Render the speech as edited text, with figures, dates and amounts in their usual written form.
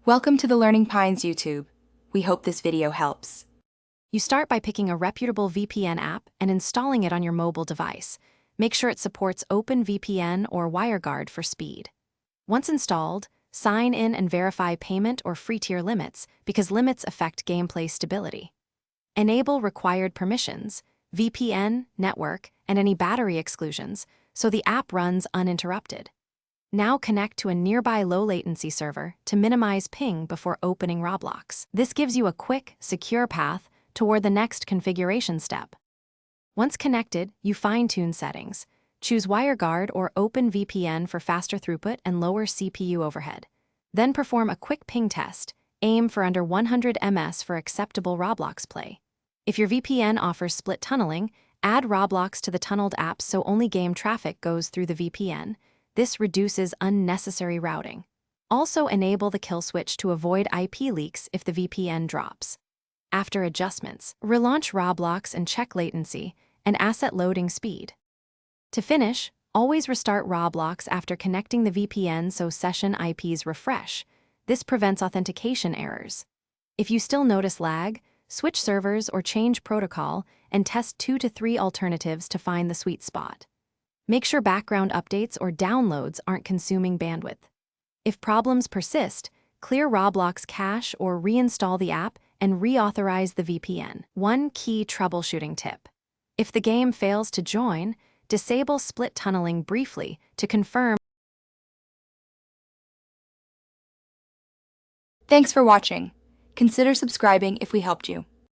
Welcome to the Learning Pines YouTube. We hope this video helps. You start by picking a reputable VPN app and installing it on your mobile device. Make sure it supports OpenVPN or WireGuard for speed. Once installed, sign in and verify payment or free tier limits because limits affect gameplay stability. Enable required permissions, VPN, network, and any battery exclusions so the app runs uninterrupted. Now connect to a nearby low-latency server to minimize ping before opening Roblox. This gives you a quick, secure path toward the next configuration step. Once connected, you fine-tune settings. Choose WireGuard or OpenVPN for faster throughput and lower CPU overhead. Then perform a quick ping test. Aim for under 100 ms for acceptable Roblox play. If your VPN offers split tunneling, add Roblox to the tunneled apps so only game traffic goes through the VPN. This reduces unnecessary routing. Also enable the kill switch to avoid IP leaks if the VPN drops. After adjustments, relaunch Roblox and check latency and asset loading speed. To finish, always restart Roblox after connecting the VPN so session IPs refresh. This prevents authentication errors. If you still notice lag, switch servers or change protocol and test 2 to 3 alternatives to find the sweet spot. Make sure background updates or downloads aren't consuming bandwidth. If problems persist, clear Roblox cache or reinstall the app and reauthorize the VPN. One key troubleshooting tip. If the game fails to join, disable split tunneling briefly to confirm. Thanks for watching. Consider subscribing if we helped you.